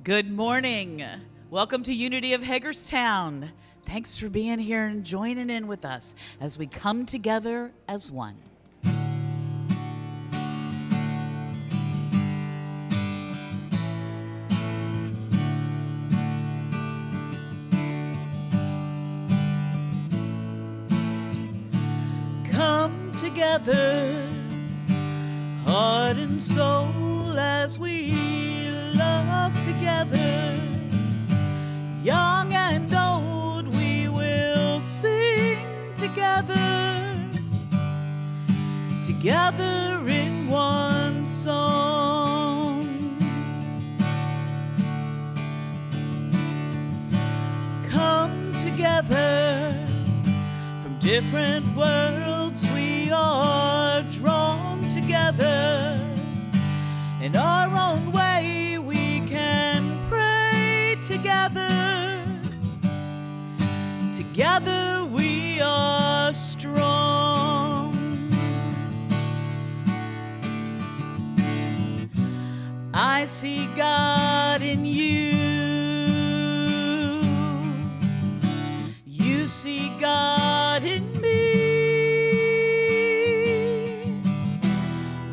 Good morning. Welcome to Unity of Hagerstown. Thanks for being here and joining in with us as we come together as one. Come together, heart and soul, as we love together. Young and old, we will sing together, together in one song. Come together, from different worlds we are drawn together. In our own way we can pray together. Together we are strong. I see God in you. You see God in me.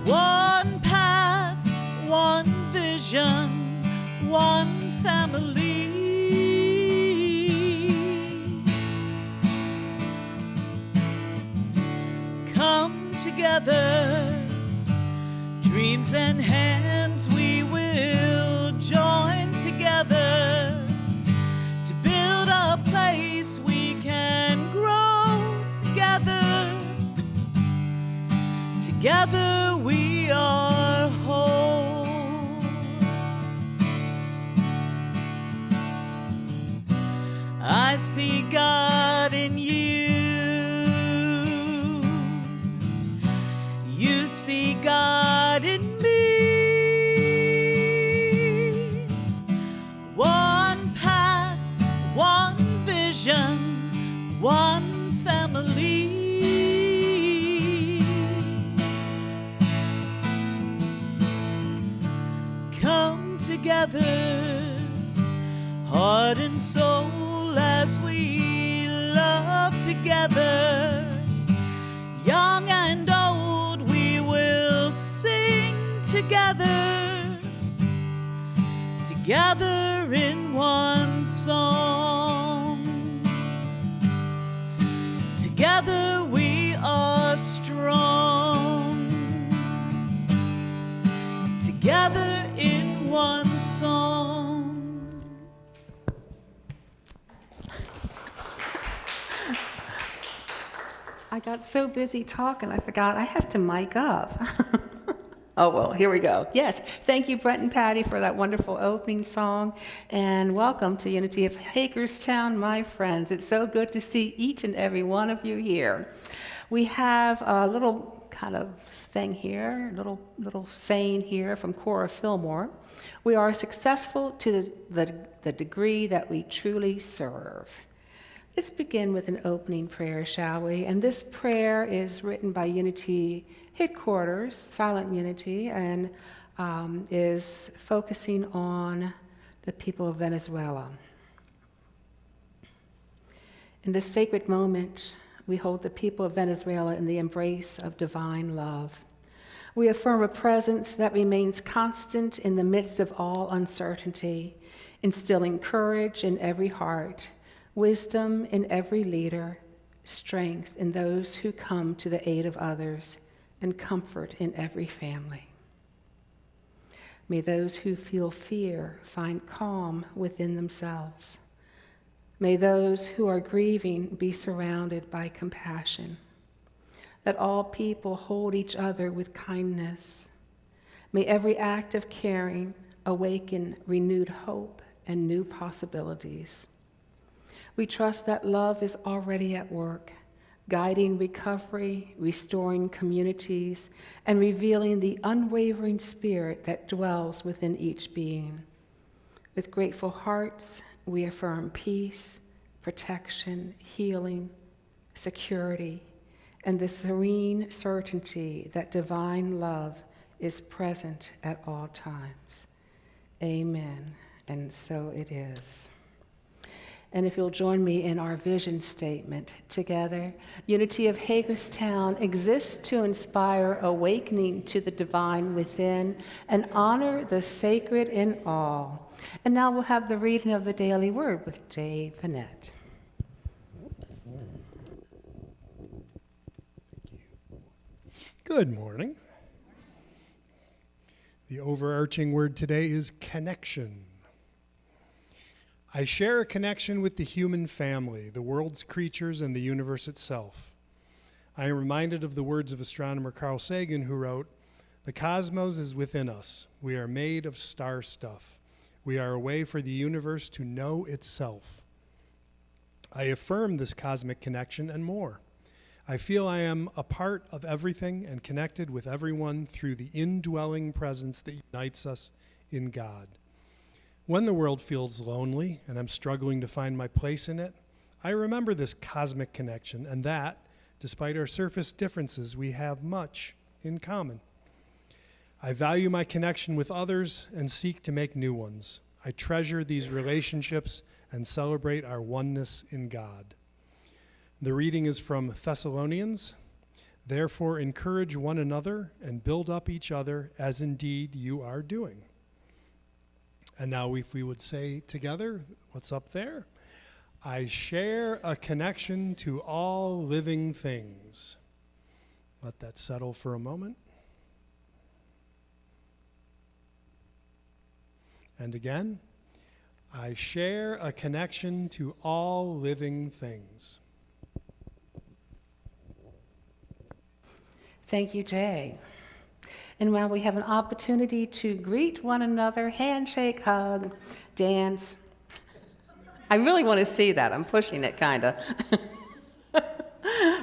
One path, one vision, one family. Come together, dreams and hands we will join together to build a place we can grow together. Together we are whole. I see God in you. You see God in me. One path, one vision, one family. Come together, heart and soul, as we love together. Young and old, we will sing together, together in one song. Together we are strong. Together in one song. I got so busy talking, I forgot I have to mic up. Oh, well, here we go. Yes, thank you, Brent and Patty, for that wonderful opening song. And welcome to Unity of Hagerstown, my friends. It's so good to see each and every one of you here. We have a little kind of thing here, little saying here from Cora Fillmore. We are successful to the degree that we truly serve. Let's begin with an opening prayer, shall we? And this prayer is written by Unity Headquarters, Silent Unity, and is focusing on the people of Venezuela. In this sacred moment, we hold the people of Venezuela in the embrace of divine love. We affirm a presence that remains constant in the midst of all uncertainty, instilling courage in every heart, wisdom in every leader, strength in those who come to the aid of others, and comfort in every family. May those who feel fear find calm within themselves. May those who are grieving be surrounded by compassion. Let all people hold each other with kindness. May every act of caring awaken renewed hope and new possibilities. We trust that love is already at work, guiding recovery, restoring communities, and revealing the unwavering spirit that dwells within each being. With grateful hearts, we affirm peace, protection, healing, security, and the serene certainty that divine love is present at all times. Amen And so it is. And if you'll join me in our vision statement together, Unity of Hagerstown exists to inspire awakening to the divine within and honor the sacred in all. And now we'll have the reading of the daily word with Jay Vanette. Good morning. The overarching word today is connection. I share a connection with the human family, the world's creatures, and the universe itself. I am reminded of the words of astronomer Carl Sagan, who wrote, "The cosmos is within us. We are made of star stuff. We are a way for the universe to know itself." I affirm this cosmic connection and more. I feel I am a part of everything and connected with everyone through the indwelling presence that unites us in God. When the world feels lonely and I'm struggling to find my place in it, I remember this cosmic connection and that, despite our surface differences, we have much in common. I value my connection with others and seek to make new ones. I treasure these relationships and celebrate our oneness in God. The reading is from Thessalonians. Therefore, encourage one another and build up each other as indeed you are doing. And now if we would say together, what's up there? I share a connection to all living things. Let that settle for a moment. And again, I share a connection to all living things. Thank you, Jay. And while we have an opportunity to greet one another, handshake, hug, dance. I really want to see that. I'm pushing it, kind of.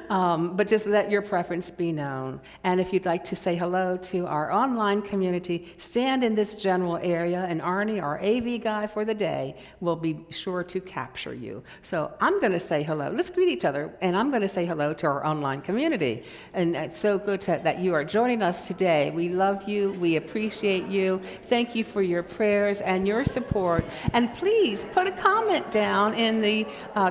But just let your preference be known. And if you'd like to say hello to our online community, stand in this general area, and Arnie, our AV guy for the day, will be sure to capture you. So I'm going to say hello. Let's greet each other, and I'm going to say hello to our online community. And it's so good that you are joining us today. We love you. We appreciate you. Thank you for your prayers and your support. And please put a comment down in the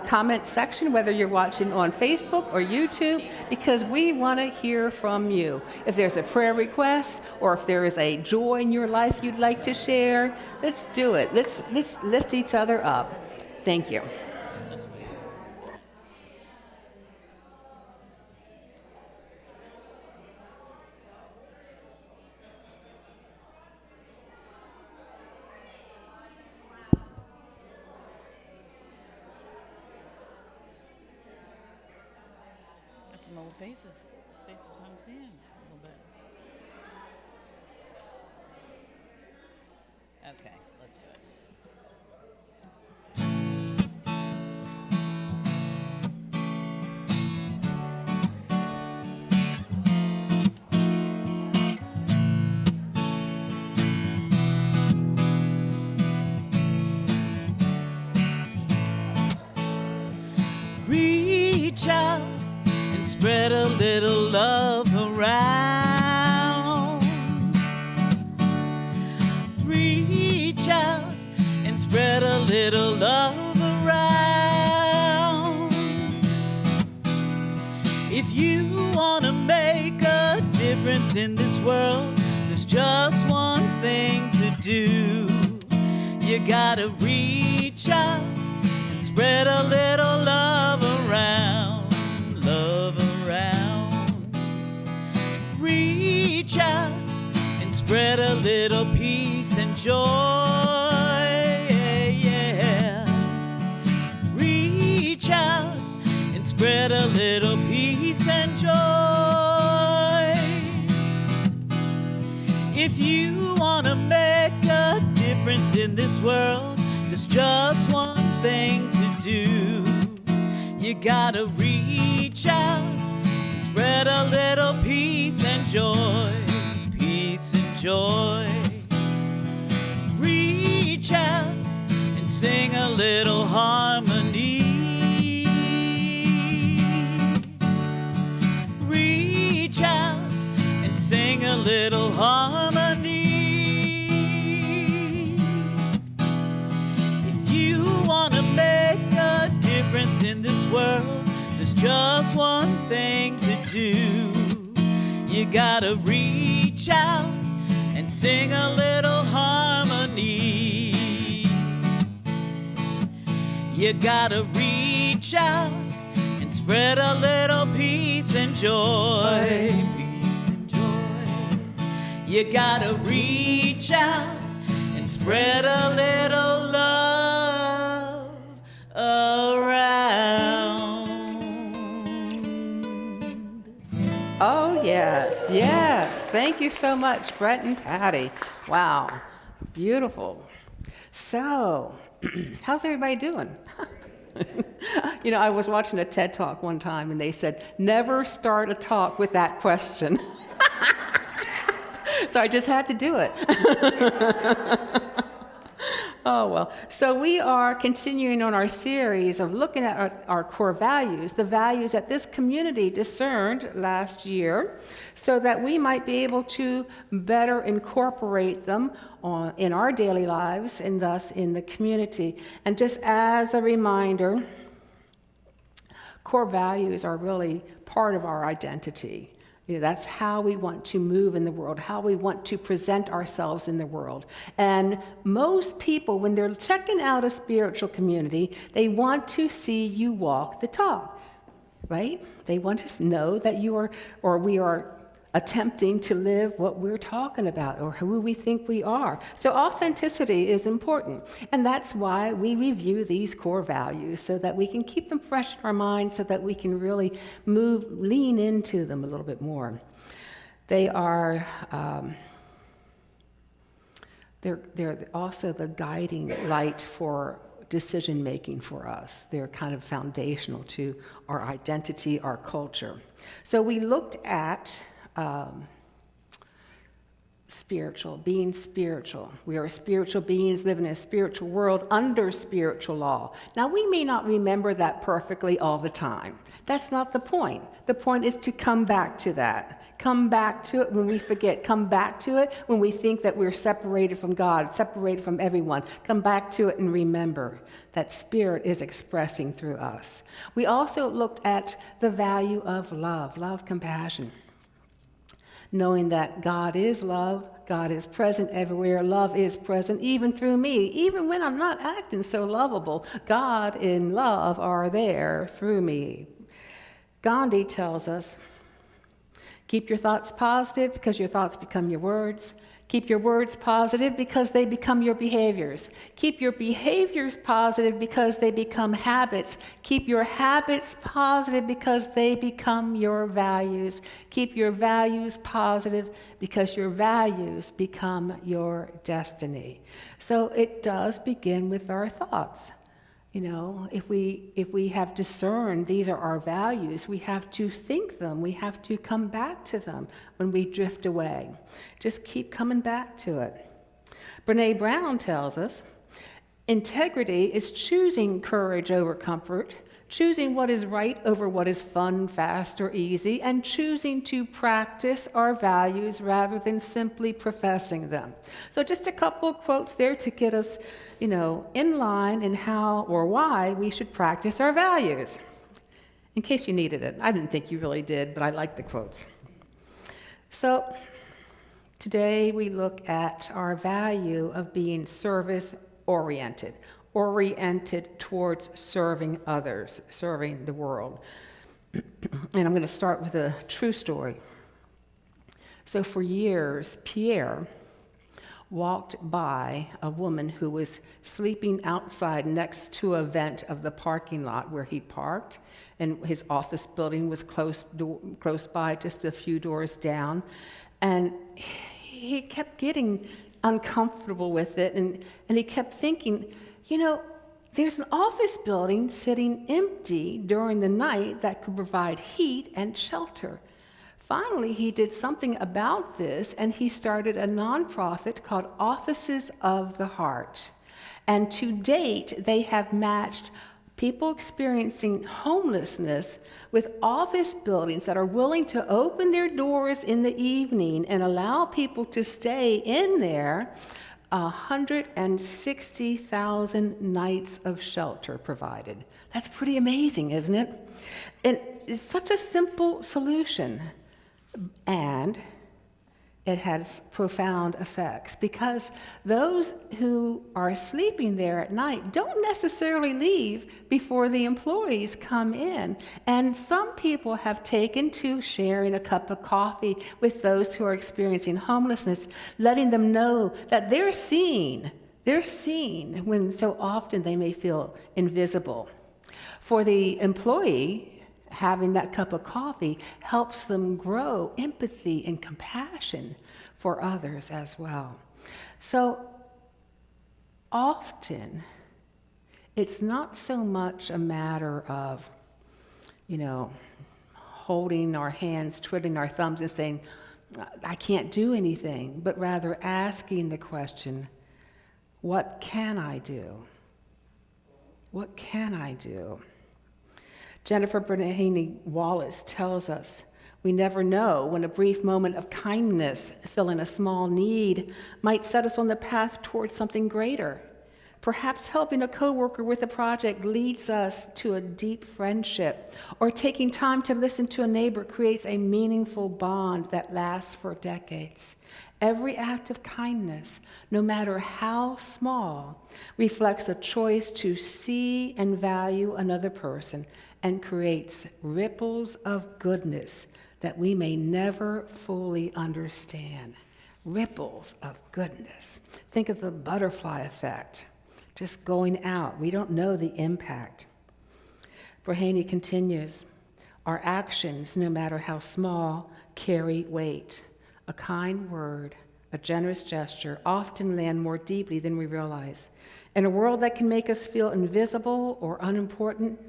comment section, whether you're watching on Facebook or YouTube, because we want to hear from you. If there's a prayer request or if there is a joy in your life you'd like to share, let's do it. Let's lift each other up. Thank you. Some old faces I'm seeing a little bit. Okay, let's do it. Reach out and spread a little love around. Reach out and spread a little love around. If you want to make a difference in this world, there's just one thing to do. You gotta reach out and spread a little love around. Love around. Reach out and spread a little peace and joy. Yeah. Reach out and spread a little peace and joy. If you want to make a difference in this world, there's just one thing to do. You gotta reach out and spread a little peace and joy. Peace and joy. Reach out and sing a little harmony. Reach out and sing a little harmony. world, there's just one thing to do. You gotta reach out and sing a little harmony. You gotta reach out and spread a little peace and joy. Peace and joy. You gotta reach out and spread a little love around. Oh, yes, yes. Thank you so much, Brett and Patty. Wow, beautiful. So, how's everybody doing? You know, I was watching a TED Talk one time, and they said, never start a talk with that question. So I just had to do it. Oh, well. So we are continuing on our series of looking at our core values, the values that this community discerned last year, so that we might be able to better incorporate them in our daily lives and thus in the community. And just as a reminder, core values are really part of our identity. You know, that's how we want to move in the world, how we want to present ourselves in the world. And most people, when they're checking out a spiritual community, they want to see you walk the talk, right? They want to know that you are, or we are attempting to live what we're talking about or who we think we are. So authenticity is important. And that's why we review these core values, so that we can keep them fresh in our minds, so that we can really lean into them a little bit more. They are, they're also the guiding light for decision making for us. They're kind of foundational to our identity, our culture. So we looked at being spiritual. We are spiritual beings living in a spiritual world under spiritual law. Now, we may not remember that perfectly all the time. That's not the point. The point is to come back to that. Come back to it when we forget. Come back to it when we think that we're separated from God, separated from everyone. Come back to it and remember that Spirit is expressing through us. We also looked at the value of love, compassion. Knowing that God is love, God is present everywhere, love is present even through me. Even when I'm not acting so lovable, God and love are there through me. Gandhi tells us, keep your thoughts positive because your thoughts become your words. Keep your words positive because they become your behaviors. Keep your behaviors positive because they become habits. Keep your habits positive because they become your values. Keep your values positive because your values become your destiny. So it does begin with our thoughts. You know, if we have discerned these are our values, we have to think them. We have to come back to them when we drift away. Just keep coming back to it. Brene Brown tells us, integrity is choosing courage over comfort, choosing what is right over what is fun, fast, or easy, and choosing to practice our values rather than simply professing them. So just a couple of quotes there to get us, you know, in line in how or why we should practice our values. In case you needed it. I didn't think you really did, but I like the quotes. So today we look at our value of being service-oriented. Oriented towards serving others, serving the world. And I'm going to start with a true story. So for years, Pierre walked by a woman who was sleeping outside next to a vent of the parking lot where he parked, and his office building was close by, just a few doors down. And he kept getting uncomfortable with it, and he kept thinking, you know, there's an office building sitting empty during the night that could provide heat and shelter. Finally, he did something about this, and he started a nonprofit called Offices of the Heart. And to date, they have matched people experiencing homelessness with office buildings that are willing to open their doors in the evening and allow people to stay in there 160,000 nights of shelter provided. That's pretty amazing, isn't it? And it's such a simple solution, and it has profound effects because those who are sleeping there at night don't necessarily leave before the employees come in. And some people have taken to sharing a cup of coffee with those who are experiencing homelessness, letting them know that they're seen. They're seen when so often they may feel invisible. For the employee, having that cup of coffee helps them grow empathy and compassion for others as well. So often, it's not so much a matter of, holding our hands, twiddling our thumbs and saying, I can't do anything, but rather asking the question, what can I do? What can I do? Jennifer Bernanke Wallace tells us, we never know when a brief moment of kindness, filling a small need, might set us on the path towards something greater. Perhaps helping a coworker with a project leads us to a deep friendship, or taking time to listen to a neighbor creates a meaningful bond that lasts for decades. Every act of kindness, no matter how small, reflects a choice to see and value another person and creates ripples of goodness that we may never fully understand. Ripples of goodness. Think of the butterfly effect, just going out. We don't know the impact. Bernanke continues, our actions, no matter how small, carry weight. A kind word, a generous gesture often land more deeply than we realize. In a world that can make us feel invisible or unimportant,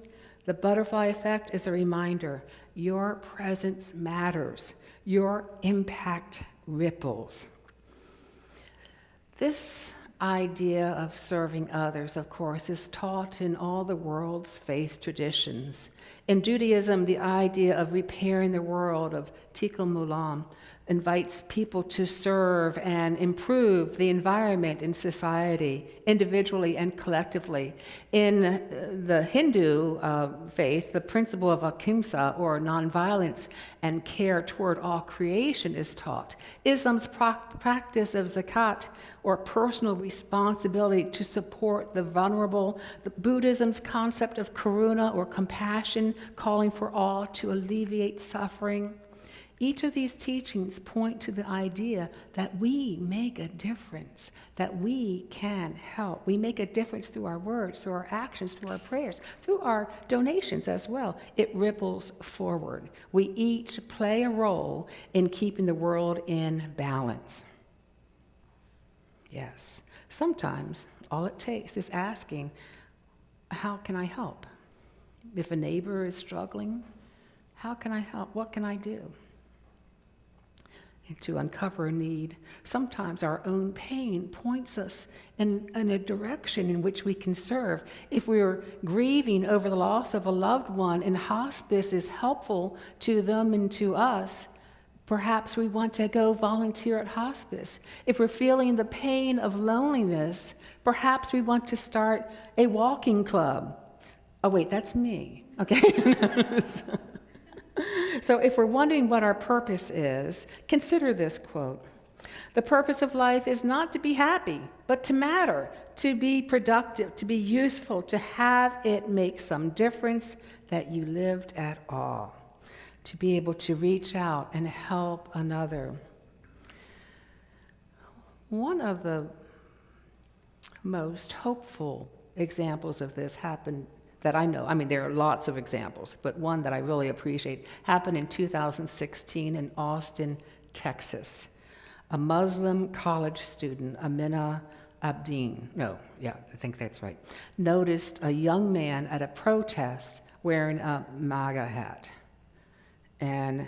the butterfly effect is a reminder, your presence matters, your impact ripples. This idea of serving others, of course, is taught in all the world's faith traditions. In Judaism, the idea of repairing the world, of tikkun olam, invites people to serve and improve the environment in society, individually and collectively. In the Hindu faith, the principle of ahimsa, or nonviolence and care toward all creation, is taught. Islam's practice of zakat, or personal responsibility to support the vulnerable, Buddhism's concept of karuna, or compassion, calling for all to alleviate suffering. Each of these teachings point to the idea that we make a difference, that we can help. We make a difference through our words, through our actions, through our prayers, through our donations as well. It ripples forward. We each play a role in keeping the world in balance. Yes, sometimes all it takes is asking, how can I help? If a neighbor is struggling, how can I help? What can I do? And to uncover a need. Sometimes our own pain points us in a direction in which we can serve. If we're grieving over the loss of a loved one and hospice is helpful to them and to us, perhaps we want to go volunteer at hospice. If we're feeling the pain of loneliness, perhaps we want to start a walking club. Oh wait, that's me, okay? So if we're wondering what our purpose is, consider this quote. The purpose of life is not to be happy, but to matter, to be productive, to be useful, to have it make some difference that you lived at all, to be able to reach out and help another. One of the most hopeful examples of this happened that I know, there are lots of examples, but one that I really appreciate happened in 2016 in Austin, Texas. A Muslim college student, Amina Abdin, I think that's right, noticed a young man at a protest wearing a MAGA hat. And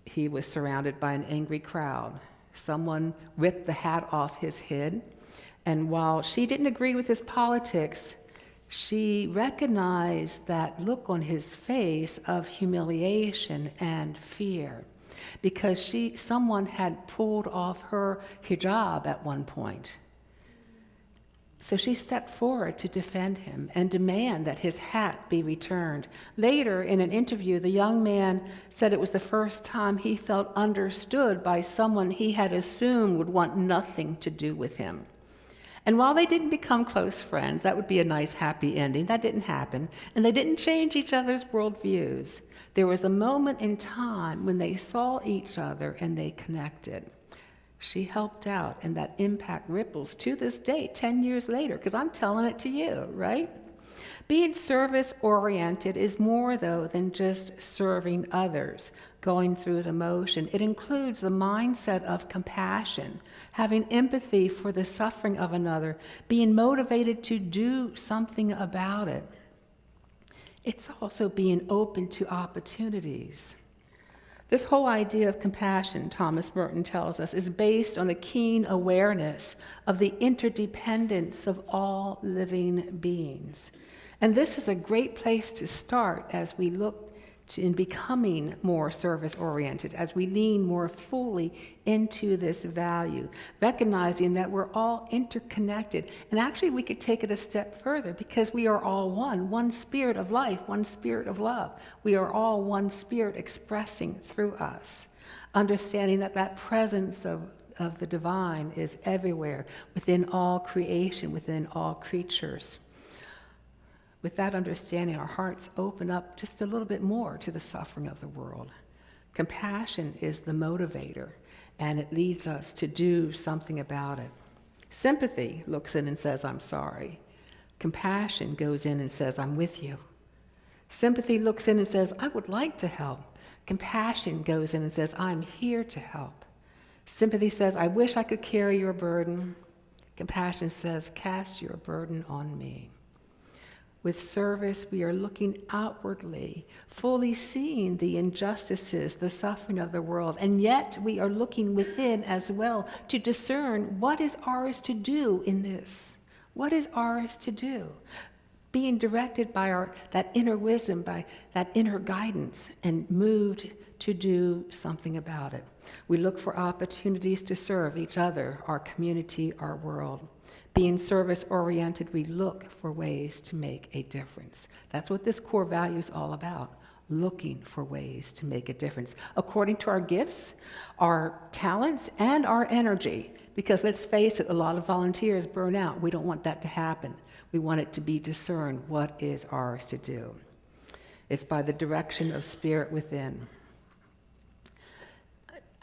he was surrounded by an angry crowd. Someone ripped the hat off his head, and while she didn't agree with his politics, she recognized that look on his face of humiliation and fear because someone had pulled off her hijab at one point. So she stepped forward to defend him and demand that his hat be returned. Later, in an interview, the young man said it was the first time he felt understood by someone he had assumed would want nothing to do with him. And while they didn't become close friends, that would be a nice, happy ending. That didn't happen. And they didn't change each other's worldviews. There was a moment in time when they saw each other and they connected. She helped out, and that impact ripples to this day, 10 years later, because I'm telling it to you, right? Being service-oriented is more, though, than just serving others, going through the motion. It includes the mindset of compassion, having empathy for the suffering of another, being motivated to do something about it. It's also being open to opportunities. This whole idea of compassion, Thomas Merton tells us, is based on a keen awareness of the interdependence of all living beings. And this is a great place to start as we look in becoming more service-oriented, as we lean more fully into this value, recognizing that we're all interconnected. And actually, we could take it a step further because we are all one spirit of life, one spirit of love. We are all one spirit expressing through us, understanding that that presence of the divine is everywhere, within all creation, within all creatures. With that understanding, our hearts open up just a little bit more to the suffering of the world. Compassion is the motivator, and it leads us to do something about it. Sympathy looks in and says, I'm sorry. Compassion goes in and says, I'm with you. Sympathy looks in and says, I would like to help. Compassion goes in and says, I'm here to help. Sympathy says, I wish I could carry your burden. Compassion says, cast your burden on me. With service, we are looking outwardly, fully seeing the injustices, the suffering of the world, and yet we are looking within as well to discern what is ours to do in this. What is ours to do? Being directed by that inner wisdom, by that inner guidance, and moved to do something about it. We look for opportunities to serve each other, our community, our world. Being service-oriented, we look for ways to make a difference. That's what this core value is all about, looking for ways to make a difference, according to our gifts, our talents, and our energy. Because let's face it, a lot of volunteers burn out. We don't want that to happen. We want it to be discerned what is ours to do. It's by the direction of spirit within.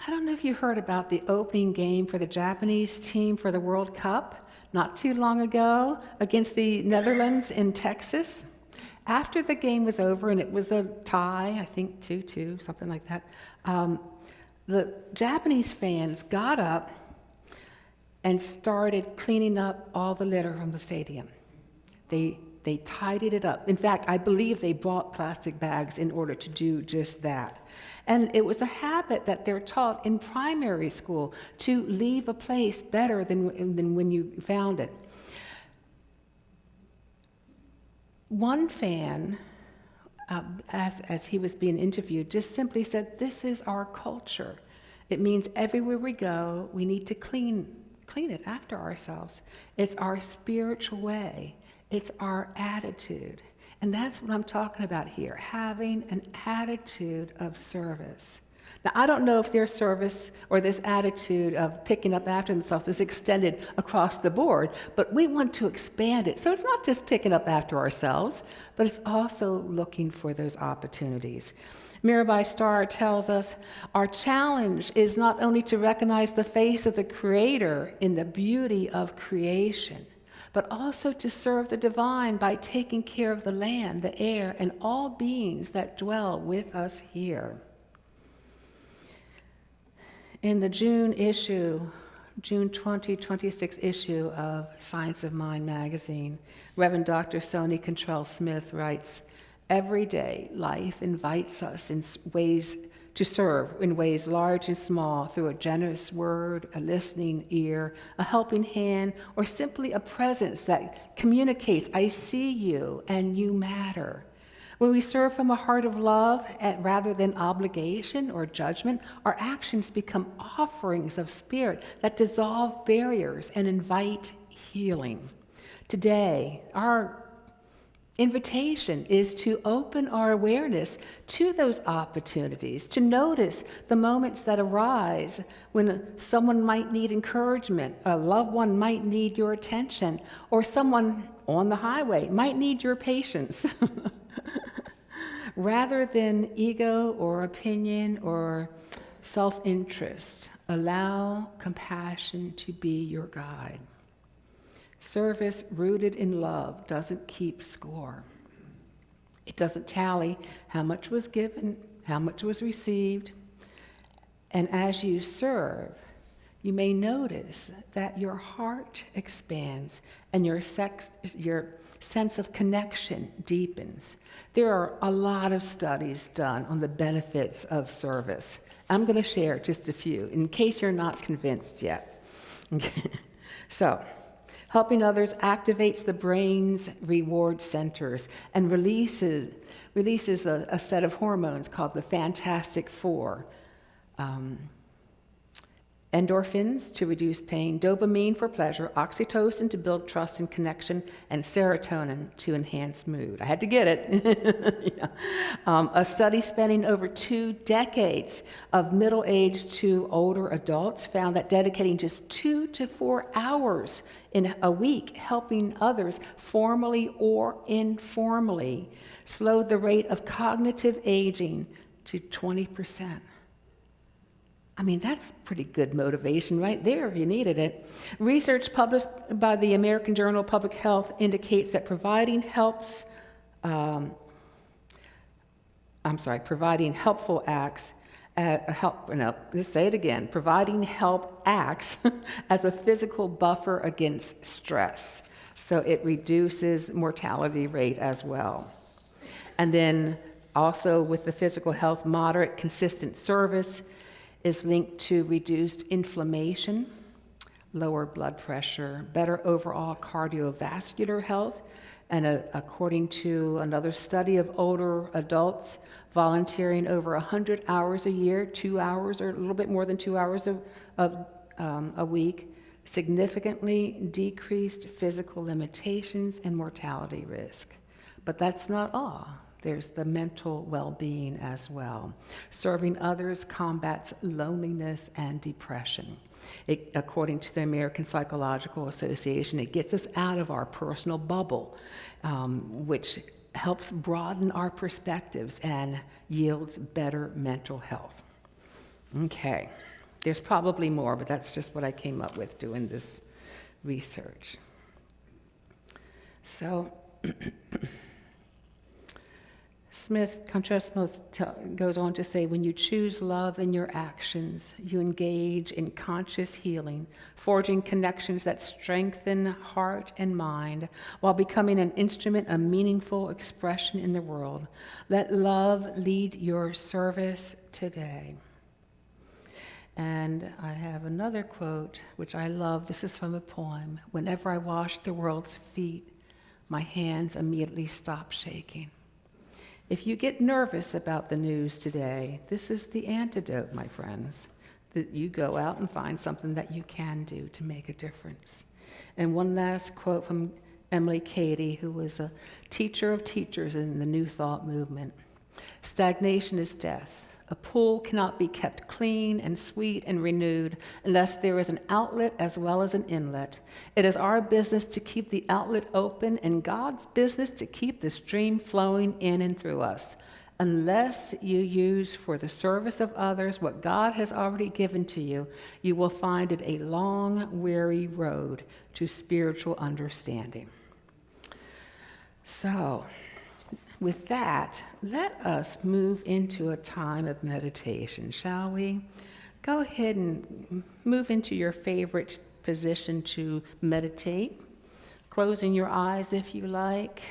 I don't know if you heard about the opening game for the Japanese team for the World Cup not too long ago against the Netherlands in Texas. After the game was over, and it was a tie, I think 2-2, something like that, the Japanese fans got up and started cleaning up all the litter from the stadium. They tidied it up. In fact, I believe they bought plastic bags in order to do just that. And it was a habit that they're taught in primary school, to leave a place better than when you found it. One fan, as he was being interviewed, just simply said, this is our culture. It means everywhere we go, we need to clean it after ourselves. It's our spiritual way. It's our attitude. And that's what I'm talking about here, having an attitude of service. Now, I don't know if their service or this attitude of picking up after themselves is extended across the board, but we want to expand it. So it's not just picking up after ourselves, but it's also looking for those opportunities. Mirabai Starr tells us, our challenge is not only to recognize the face of the Creator in the beauty of creation, but also to serve the divine by taking care of the land, the air, and all beings that dwell with us here. In the June 2026 issue of Science of Mind magazine, Reverend Dr. Soni Cantrell Smith writes, every day life invites us in ways to serve in ways large and small, through a generous word, a listening ear, a helping hand, or simply a presence that communicates, I see you and you matter. When we serve from a heart of love rather than obligation or judgment, our actions become offerings of spirit that dissolve barriers and invite healing. Today, our invitation is to open our awareness to those opportunities, to notice the moments that arise when someone might need encouragement, a loved one might need your attention, or someone on the highway might need your patience. Rather than ego or opinion or self-interest, allow compassion to be your guide. Service rooted in love doesn't keep score. It doesn't tally how much was given, how much was received. And as you serve, you may notice that your heart expands and your sense of connection deepens. There are a lot of studies done on the benefits of service. I'm going to share just a few in case you're not convinced yet. So, helping others activates the brain's reward centers and releases a set of hormones called the Fantastic Four. Endorphins to reduce pain, dopamine for pleasure, oxytocin to build trust and connection, and serotonin to enhance mood. I had to get it. Yeah. A study spanning over 2 decades of middle-aged to older adults found that dedicating just 2 to 4 hours in a week helping others formally or informally slowed the rate of cognitive aging to 20%. I mean, that's pretty good motivation right there if you needed it. Research published by the American Journal of Public Health indicates that providing helpful acts, providing help acts as a physical buffer against stress. So it reduces mortality rate as well. And then also with the physical health, moderate, consistent service is linked to reduced inflammation, lower blood pressure, better overall cardiovascular health, and according to another study of older adults, volunteering over 100 hours a year, 2 hours or a little bit more than 2 hours a week, significantly decreased physical limitations and mortality risk. But that's not all. There's the mental well-being as well. Serving others combats loneliness and depression. According to the American Psychological Association, it gets us out of our personal bubble, which helps broaden our perspectives and yields better mental health. Okay, there's probably more, but that's just what I came up with doing this research. So, Contrast Smith goes on to say, when you choose love in your actions, you engage in conscious healing, forging connections that strengthen heart and mind while becoming an instrument of meaningful expression in the world. Let love lead your service today. And I have another quote, which I love. This is from a poem. Whenever I wash the world's feet, my hands immediately stop shaking. If you get nervous about the news today, this is the antidote, my friends, that you go out and find something that you can do to make a difference. And one last quote from Emily Cady, who was a teacher of teachers in the New Thought movement. Stagnation is death. A pool cannot be kept clean and sweet and renewed unless there is an outlet as well as an inlet. It is our business to keep the outlet open and God's business to keep the stream flowing in and through us. Unless you use for the service of others what God has already given to you, you will find it a long, weary road to spiritual understanding. So, with that, let us move into a time of meditation, shall we? Go ahead and move into your favorite position to meditate, closing your eyes if you like.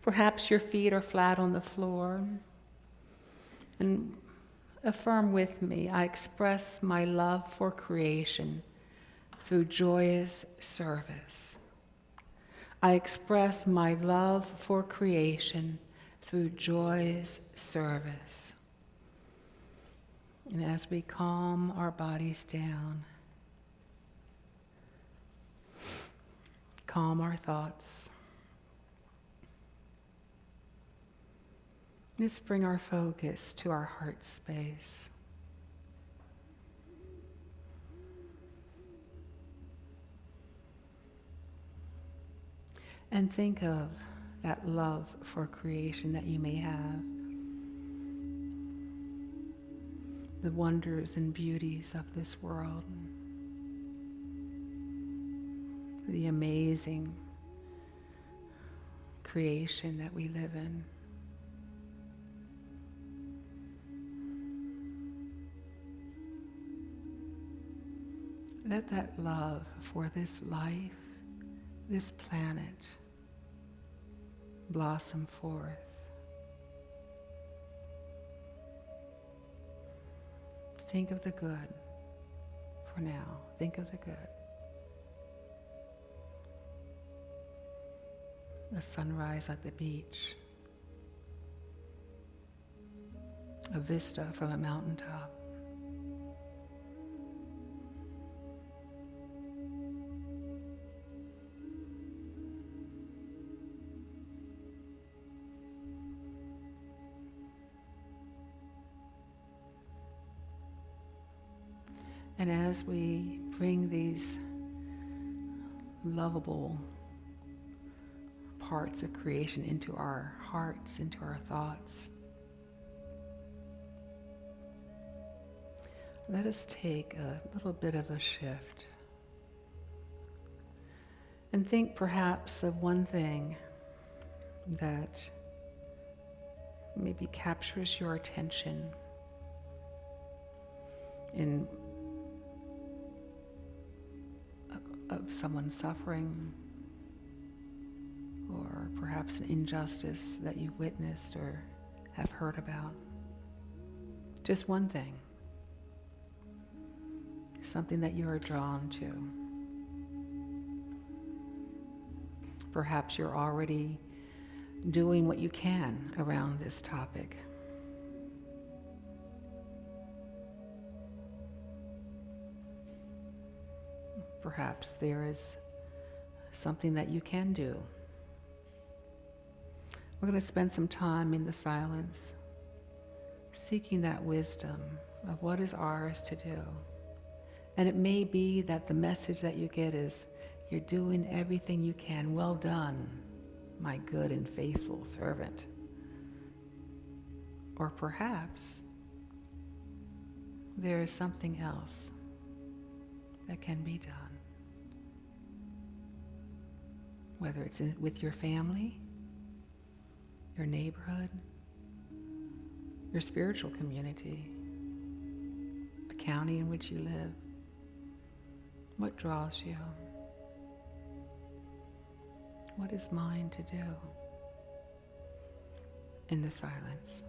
Perhaps your feet are flat on the floor. And affirm with me, I express my love for creation through joyous service. I express my love for creation through joyous service. And as we calm our bodies down, Calm our thoughts. Let's bring our focus to our heart space. And think of that love for creation that you may have. The wonders and beauties of this world. The amazing creation that we live in. Let that love for this life, this planet, blossom forth. Think of the good for now. Think of the good. A sunrise at the beach. A vista from a mountaintop. And as we bring these lovable parts of creation into our hearts, into our thoughts, let us take a little bit of a shift and think perhaps of one thing that maybe captures your attention in of someone suffering, or perhaps an injustice that you've witnessed or have heard about. Just one thing. Something that you are drawn to. Perhaps you're already doing what you can around this topic. Perhaps there is something that you can do. We're going to spend some time in the silence, seeking that wisdom of what is ours to do. And it may be that the message that you get is, you're doing everything you can. Well done, my good and faithful servant. Or perhaps there is something else that can be done. Whether it's with your family, your neighborhood, your spiritual community, the county in which you live. What draws you? What is mine to do in the silence?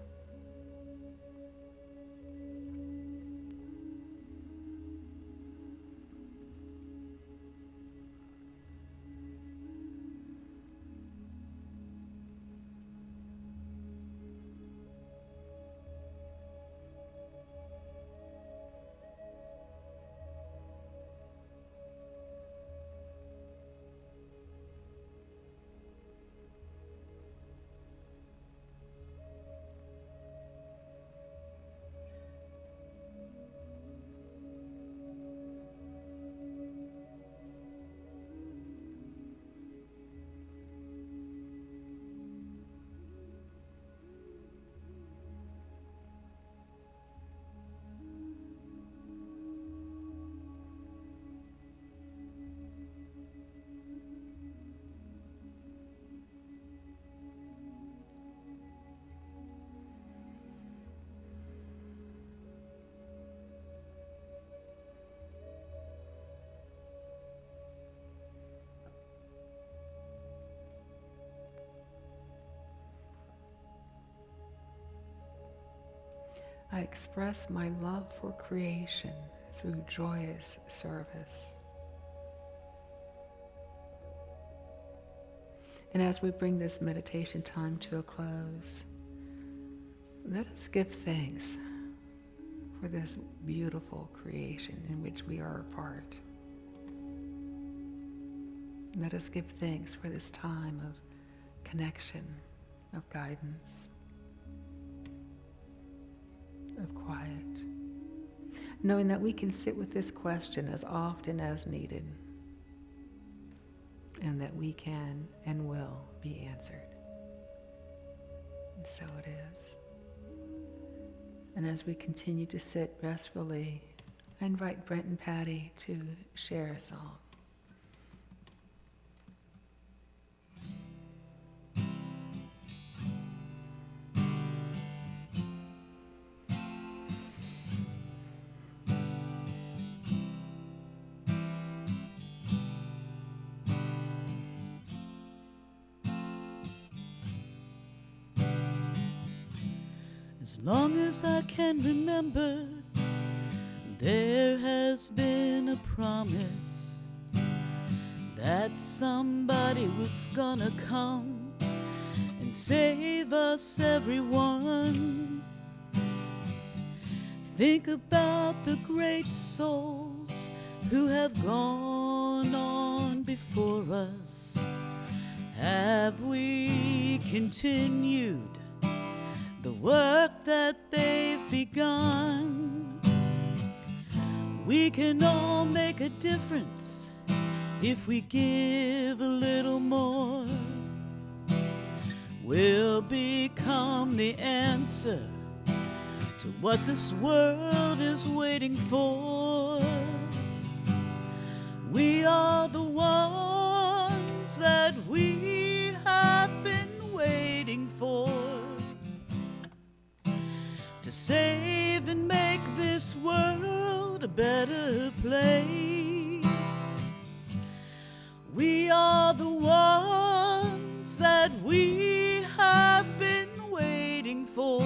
I express my love for creation through joyous service. And as we bring this meditation time to a close, let us give thanks for this beautiful creation in which we are a part. Let us give thanks for this time of connection, of guidance, of quiet, knowing that we can sit with this question as often as needed, and that we can and will be answered. And so it is. And as we continue to sit restfully, I invite Brent and Patty to share a song. As long as I can remember, there has been a promise that somebody was gonna come and save us, everyone. Think about the great souls who have gone on before us. Have we continued the work that they've begun? We can all make a difference if we give a little more. We'll become the answer to what this world is waiting for. We are the ones that we have been waiting for, to save and make this world a better place. We are the ones that we have been waiting for,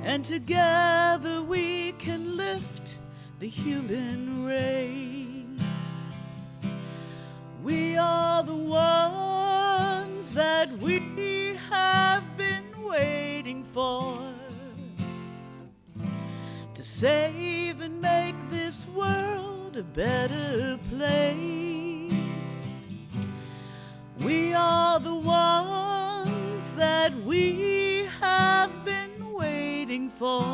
and together we can lift the human race. We are the ones that we have been waiting for, to save and make this world a better place. We are the ones that we have been waiting for,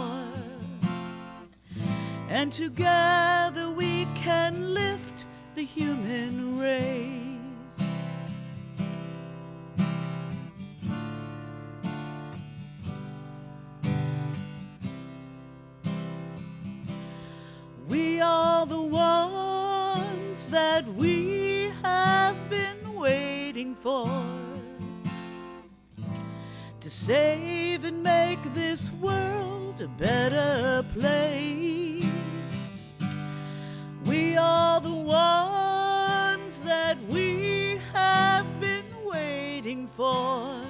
and together we can lift the human race. We are the ones that we have been waiting for, to save and make this world a better place. We are the ones that we have been waiting for,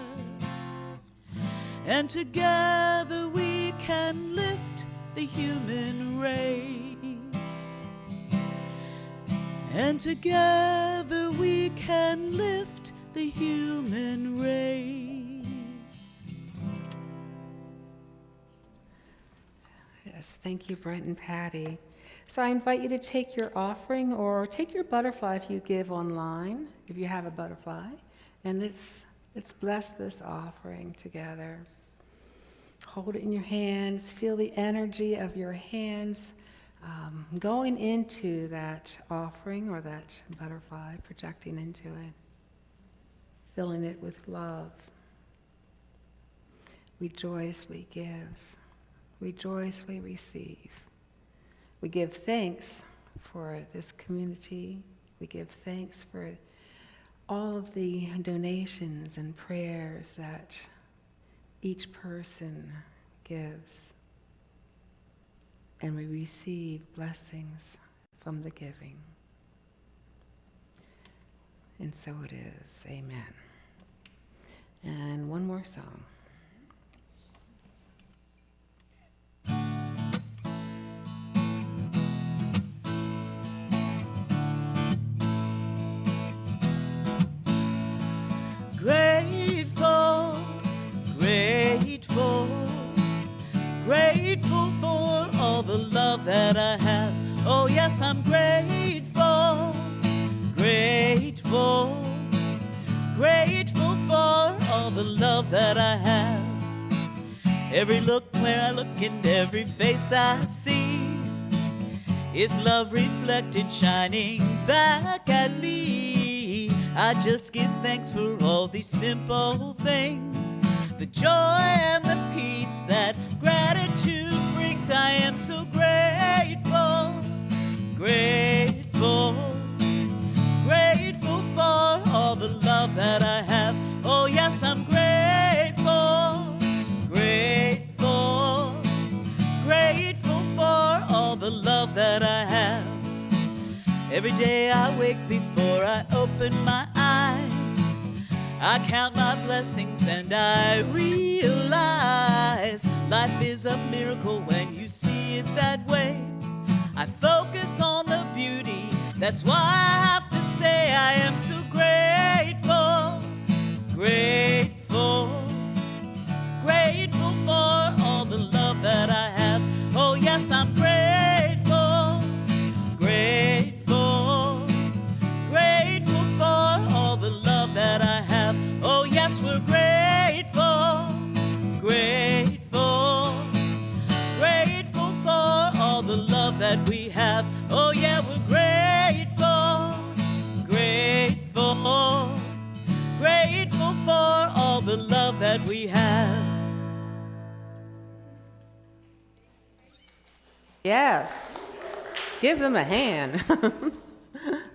and together we can lift the human race. And together we can lift the human race. Yes, thank you, Brent and Patty. So I invite you to take your offering, or take your butterfly if you give online, if you have a butterfly, and let's bless this offering together. Hold it in your hands. Feel the energy of your hands going into that offering or that butterfly, projecting into it, filling it with love. We joyously give. We joyously receive. We give thanks for this community. We give thanks for all of the donations and prayers that each person gives. And we receive blessings from the giving. And so it is. Amen. And one more song. Grateful, grateful, grateful for all the love that I have. Oh yes, I'm grateful, love that I have. Every look where I look and every face I see is love reflected, shining back at me. I just give thanks for all these simple things, the joy and the peace that gratitude brings. I am so grateful, grateful, grateful for all the love that I have. Oh yes, I'm grateful, grateful, grateful for all the love that I have. Every day I wake before I open my eyes, I count my blessings and I realize life is a miracle when you see it that way. I focus on the beauty, that's why I have to say I am so grateful, grateful, grateful for all the love that I have. Oh yes, I'm grateful, grateful, grateful for all the love that I have. Oh yes, we're grateful, grateful, grateful for all the love that we have. Oh yeah, we're grateful, grateful, grateful for all the love that we have. Yes. Give them a hand.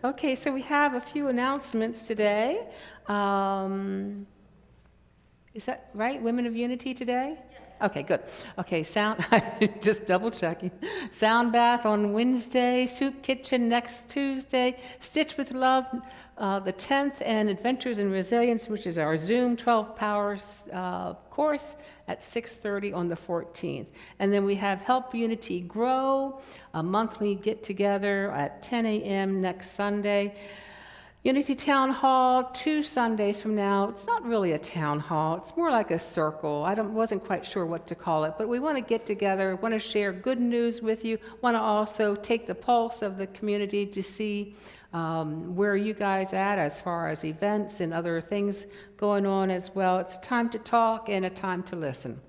Okay, so we have a few announcements today. Is that right? Women of Unity today? Yes. Okay, good. Okay, just double checking. Sound bath on Wednesday, soup kitchen next Tuesday, Stitch with Love the 10th, and Adventures in Resilience, which is our Zoom 12 Powers course at 6:30 on the 14th. And then we have Help Unity Grow, a monthly get-together at 10 a.m. next Sunday. Unity Town Hall, 2 Sundays from now. It's not really a town hall. It's more like a circle. Wasn't quite sure what to call it, but we want to get together, want to share good news with you, want to also take the pulse of the community to see where you guys at as far as events and other things going on as well. It's a time to talk and a time to listen,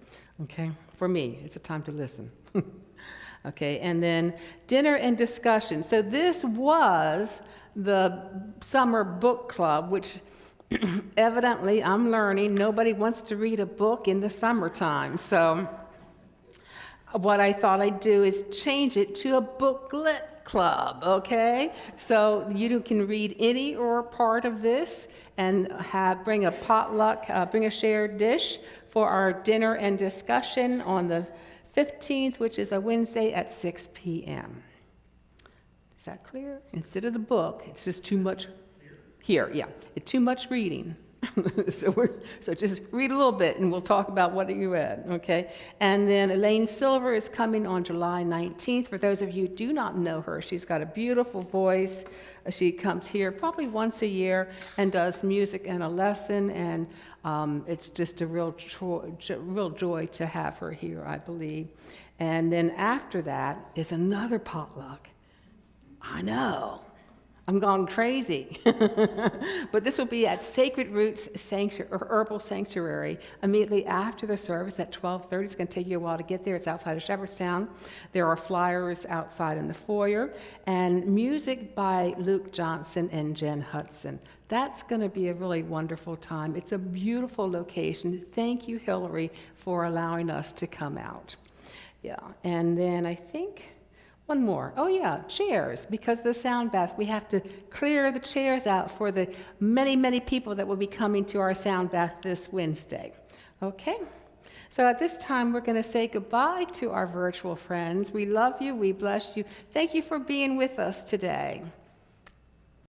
okay? For me, it's a time to listen. Okay, and then dinner and discussion. So this was the summer book club, which evidently I'm learning nobody wants to read a book in the summertime. So what I thought I'd do is change it to a booklet club, okay? So you can read any or part of this and bring a potluck, bring a shared dish for our dinner and discussion on the 15th, which is a Wednesday at 6 p.m. Is that clear? Instead of the book, it's just too much here, yeah. It's too much reading. So just read a little bit and we'll talk about what you read, okay? And then Elaine Silver is coming on July 19th. For those of you who do not know her, she's got a beautiful voice. She comes here probably once a year and does music and a lesson, and it's just a real joy to have her here, I believe. And then after that is another potluck. I know. I'm going crazy. But this will be at Sacred Roots Herbal Sanctuary immediately after the service at 12:30. It's going to take you a while to get there. It's outside of Shepherdstown. There are flyers outside in the foyer, and music by Luke Johnson and Jen Hudson. That's going to be a really wonderful time. It's a beautiful location. Thank you, Hillary, for allowing us to come out. Yeah, and then I think one more. Oh yeah, chairs. Because of the sound bath, we have to clear the chairs out for the many, many people that will be coming to our sound bath this Wednesday. Okay? So at this time, we're going to say goodbye to our virtual friends. We love you. We bless you. Thank you for being with us today.